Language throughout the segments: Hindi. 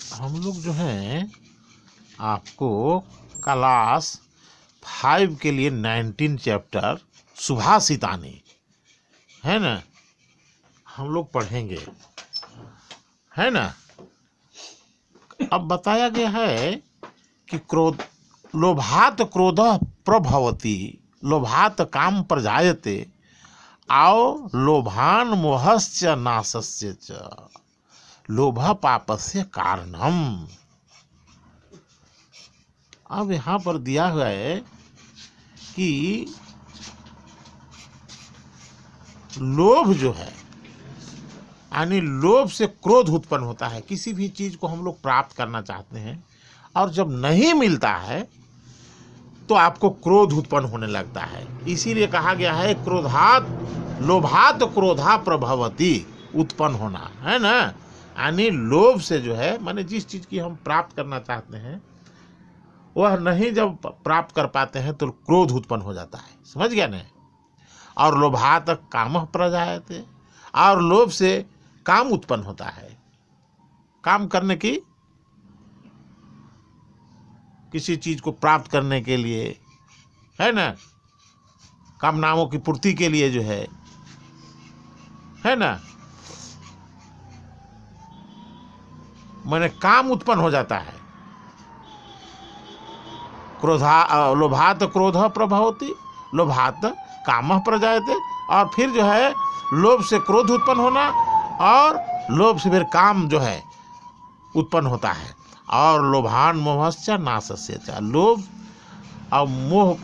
हम लोग जो हैं आपको क्लास 5 के लिए 19 चैप्टर सुभाषितानी है ना, हम लोग पढ़ेंगे, है ना। अब बताया गया है कि लोभात क्रोधः प्रभवति, लोभात काम प्रजायते, आओ लोभान मोहश्च नाशस्य च, लोभ पापस्य कारणम। अब यहाँ पर दिया हुआ है कि लोभ जो है, यानी लोभ से क्रोध उत्पन्न होता है। किसी भी चीज को हम लोग प्राप्त करना चाहते हैं और जब नहीं मिलता है तो आपको क्रोध उत्पन्न होने लगता है। इसीलिए कहा गया है क्रोधात लोभात क्रोधा प्रभवति, उत्पन्न होना, है ना। यानी लोभ से जो है, माने जिस चीज की हम प्राप्त करना चाहते हैं वह नहीं जब प्राप्त कर पाते हैं तो क्रोध उत्पन्न हो जाता है, समझ गया ना। और लोभात कामः प्रजायते, और लोभ से काम उत्पन्न होता है, काम करने की, किसी चीज को प्राप्त करने के लिए, है ना, कामनाओं की पूर्ति के लिए जो है ना, माने काम उत्पन्न हो जाता है। लोभात क्रोधः प्रभवति, लोभात कामः प्रजायते, और फिर जो है लोभ से क्रोध उत्पन्न होना और लोभ से फिर काम जो है उत्पन्न होता है। और लोभान मोहश्च नाशस्य च, लोभ और मोह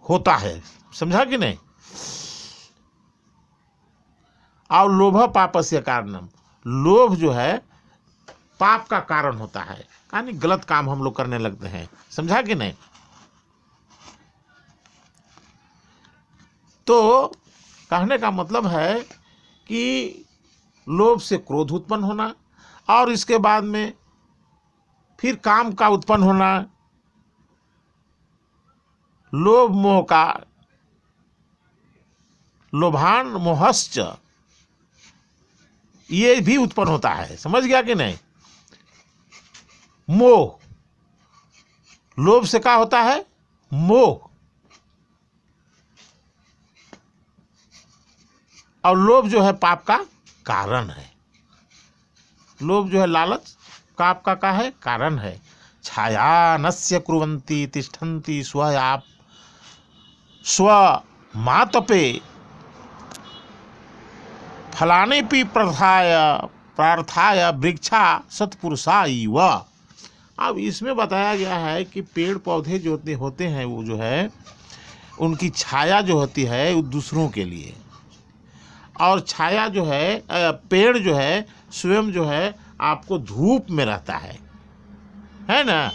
होता है, समझा कि नहीं। और लोभ पापस्य कारणम, लोभ जो है पाप का कारण होता है, यानी गलत काम हम लोग करने लगते हैं, समझा कि नहीं। तो कहने का मतलब है कि लोभ से क्रोध उत्पन्न होना और इसके बाद में फिर काम का उत्पन्न होना, लोभ मोह का, लोभान मोहश्च, ये भी उत्पन्न होता है, समझ गया कि नहीं। मोह, लोभ से क्या होता है, मोह, और लोभ जो है पाप का कारण है। लोभ जो है लालच पाप का है, कारण है। छाया नस्य कुर्वन्ति तिष्ठन्ति स्वयाप स्व मातपे फलानेपि प्रार्थाय वृक्षा सत्पुरुषा इव। अब इसमें बताया गया है कि पेड़ पौधे जो होते हैं वो जो है उनकी छाया जो होती है वो दूसरों के लिए, और छाया जो है, पेड़ जो है स्वयं जो है आपको धूप में रहता है ना,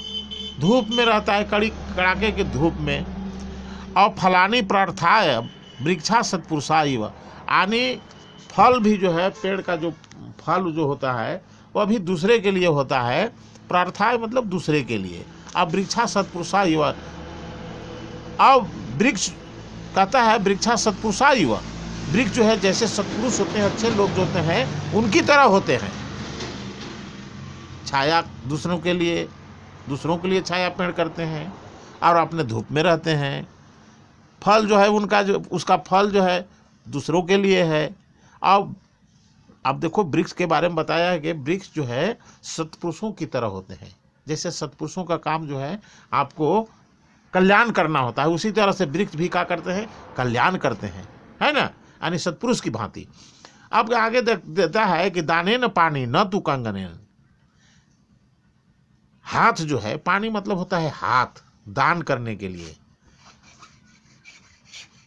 धूप में रहता है, कड़ी कड़ाके के धूप में। और फलानी प्रार्थाय वृक्षा सत्पुरुषा इव, यानी फल भी जो है, पेड़ का जो फल जो होता है वह भी दूसरे के लिए होता है, प्रार्थाय मतलब दूसरे के लिए। अब वृक्षा सत्पुरुषा इव, अब वृक्ष कहता है वृक्षा सत्पुरुषा इव, वृक्ष जो है जैसे सत्पुरुष होते हैं, अच्छे लोग जो होते हैं उनकी तरह होते हैं। छाया दूसरों के लिए छाया पेड़ करते हैं और अपने धूप में रहते हैं। फल जो है उनका जो, उसका फल जो है दूसरों के लिए है। अब देखो वृक्ष के बारे में बताया है कि वृक्ष जो है सत्पुरुषों की तरह होते हैं। जैसे सत्पुरुषों का काम जो है आपको कल्याण करना होता है, उसी तरह से वृक्ष भी क्या करते हैं, कल्याण करते हैं, है ना, यानी सत्पुरुष की भांति। अब आगे देता है कि दाने न पानी न तू कंगने, हाथ जो है, पानी मतलब होता है हाथ, दान करने के लिए,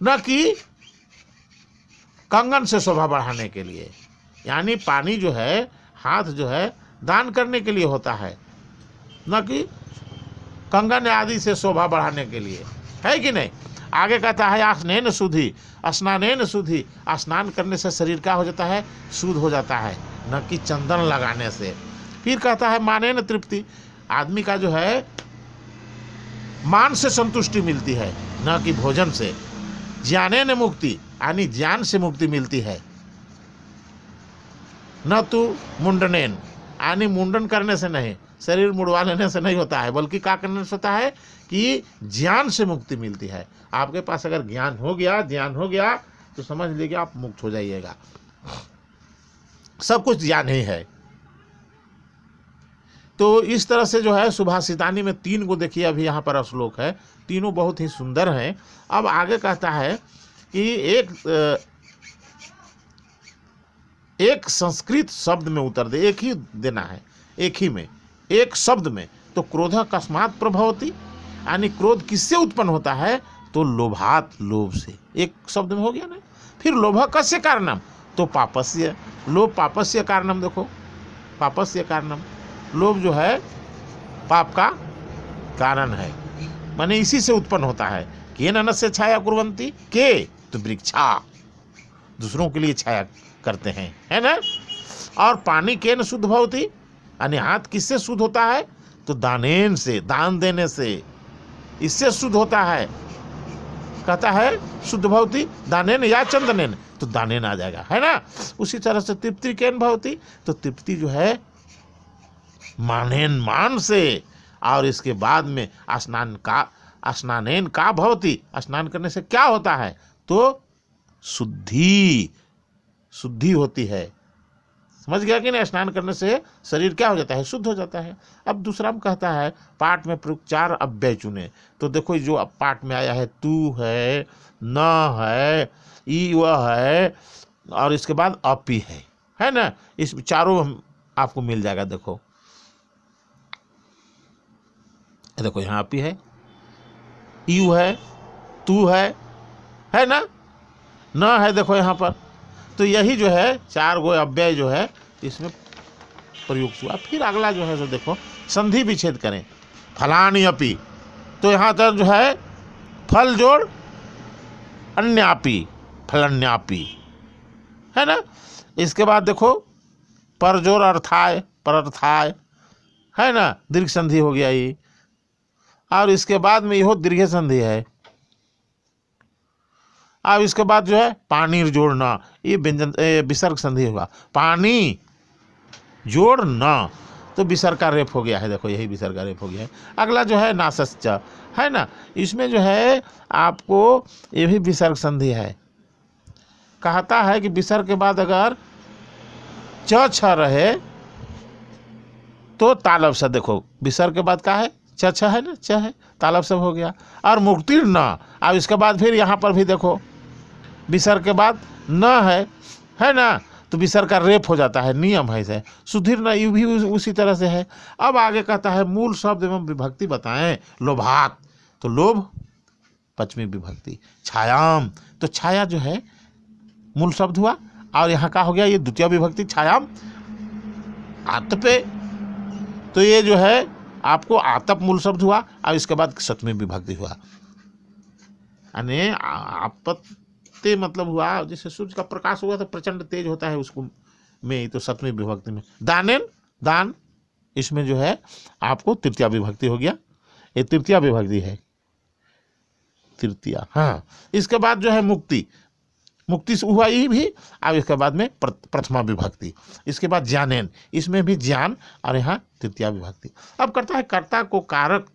न कि कंगन से शोभा बढ़ाने के लिए। यानी पानी जो है, हाथ जो है दान करने के लिए होता है, न कि कंगन आदि से शोभा बढ़ाने के लिए, है कि नहीं। आगे कहता है आसनेन शुद्धि स्नानेन शुद्धि, स्नान करने से शरीर क्या हो जाता है, शुद्ध हो जाता है, न कि चंदन लगाने से। फिर कहता है मानेन तृप्ति, आदमी का जो है मान से संतुष्टि मिलती है, न कि भोजन से। ज्ञानेन मुक्ति, यानी ज्ञान से मुक्ति मिलती है। न तो मुंडनेन, यानी मुंडन करने से नहीं, शरीर मुड़वा लेने से नहीं होता है, बल्कि क्या करने से होता है कि ज्ञान से मुक्ति मिलती है। आपके पास अगर ज्ञान हो गया तो समझ लीजिए आप मुक्त हो जाइएगा। सब कुछ ज्ञान ही है। तो इस तरह से जो है सुभाषितानी में 3 को देखिए, अभी यहाँ पर श्लोक है, तीनों बहुत ही सुंदर हैं। अब आगे कहता है कि एक संस्कृत शब्द में उत्तर दे, एक ही देना है, एक ही में, एक शब्द में। तो क्रोध अकस्मात प्रभवति, यानी क्रोध किससे उत्पन्न होता है? तो लोभात, लोभ से। एक शब्द में हो गया ना। फिर लोभ कस्य कारणम, तो पापस्य, लोभ पापस्य कारणम। देखो पापस्य कारणम, लोभ जो है पाप का कारण है, माने इसी से उत्पन्न होता है। केन अनस्य छाया कुर्वन्ति, के तो वृक्षा, दूसरों के लिए छाया करते हैं, है ना। और पानी केन शुद्ध भवति, यानी हाथ किससे शुद्ध होता है? तो दानेन से, दान देने से, इससे शुद्ध होता है। कहता है शुद्ध भवति दानेन या चंदनेन, तो दानेन आ जाएगा, है ना। उसी तरह से तृप्ति केन भवति, तो तृप्ति जो है मानेन, मान से। और इसके बाद में स्नानेन का भवति, स्नान करने से क्या होता है? तो शुद्धि होती है। समझ गया कि नहीं? स्नान करने से शरीर क्या हो जाता है? शुद्ध हो जाता है। अब दूसरा में कहता है पाठ में प्रयुक्त 4 अव्यय चुने। तो देखो जो अब पाठ में आया है, तू है, न है, ई वह है, और इसके बाद अपी है ना। इस चारों आपको मिल जाएगा। देखो यहाँ अपी है, यू है, तू है ना, न है, देखो यहाँ पर। तो यही जो है 4 गो अव्यय जो है इसमें प्रयुक्त हुआ। फिर अगला जो है तो देखो संधि विच्छेद करें, फलानि अपि, तो यहाँ तक जो है फल जोड़ अन्यापि, फलन्यापि, है ना। इसके बाद देखो पर जोड़ अर्थाय, परर्थाय, है ना, दीर्घ संधि हो गया ये। और इसके बाद में यह दीर्घ संधि है। अब इसके बाद जो है पानी जोड़ना, ये व्यंजन विसर्ग संधि होगा, पानी जोड़ न, तो विसर्ग का रेप हो गया है। देखो यही विसर्ग का रेप हो गया है। अगला जो है नासश्च, है ना, इसमें जो है आपको ये भी विसर्ग संधि है। कहता है कि विसर्ग के बाद अगर च छ रहे तो तालब से, देखो विसर्ग के बाद क्या है? छ है ना, च है, तालब सब हो गया। और मुक्ति न, अब इसके बाद फिर यहाँ पर भी देखो विसर्ग के बाद न है ना, तो विसर्ग का रेप हो जाता है, नियम है इसे। सुधीर न, यू भी उसी तरह से है। अब आगे कहता है मूल शब्द एवं विभक्ति बताएं। लोभात, तो लोभ पंचमी विभक्ति। छायाम, तो छाया जो है मूल शब्द हुआ, और यहाँ का हो गया ये द्वितीय विभक्ति छायाम। आतपे, तो ये जो है आपको आतप मूल शब्द हुआ, और इसके बाद सप्तमी विभक्ति हुआ। यानी आपत्ति मतलब हुआ जैसे सूर्य का प्रकाश हुआ तो प्रचंड तेज होता है उसको में, तो सप्तमी विभक्ति में। दानेन, दान, इसमें जो है आपको तृतीय विभक्ति हो गया, ये तृतीय विभक्ति है, तृतीय। हाँ, इसके बाद जो है मुक्ति, मुक्ति से हुआ ये भी। अब इसके बाद में प्रथमा विभक्ति, इसके बाद ज्ञानेन, इसमें भी ज्ञान, और यहाँ तृतीय विभक्ति। अब करता है कर्ता को कारक,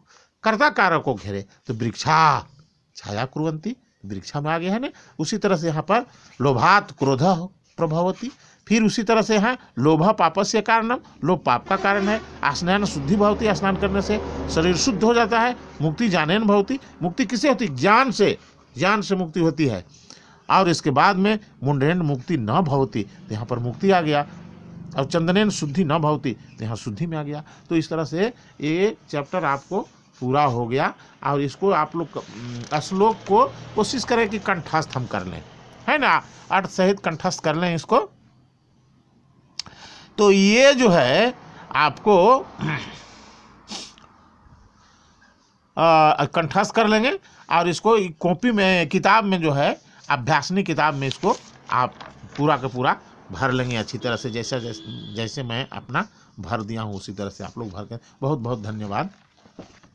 कर्ता कारक को घेरे, तो वृक्षा छाया कुर्वन्ति, वृक्षा में आ गया है ना। उसी तरह से यहाँ पर लोभात क्रोध प्रभवती, फिर उसी तरह से यहाँ लोभ पापस्य कारणम, लोभ पाप का कारण है। स्नान शुद्धि भवती, स्नान करने से शरीर शुद्ध हो जाता है। मुक्ति ज्ञानेन भवती, मुक्ति किससे होती? ज्ञान से, ज्ञान से मुक्ति होती है। और इसके बाद में मुंडेन मुक्ति न भवती, तो यहाँ पर मुक्ति आ गया। और चंदनेन शुद्धि न भवती, तो यहाँ शुद्धि में आ गया। तो इस तरह से ये चैप्टर आपको पूरा हो गया। और इसको आप लोग श्लोक को कोशिश करें कि कंठस्थ हम कर लें, है ना, अर्थ सहित कंठस्थ कर लें इसको। तो ये जो है आपको कंठस्थ कर लेंगे, और इसको कॉपी में, किताब में जो है अभ्यासनी किताब में इसको आप पूरा का पूरा भर लेंगे अच्छी तरह से, जैसे मैं अपना भर दिया हूँ उसी तरह से आप लोग भर के। बहुत बहुत धन्यवाद।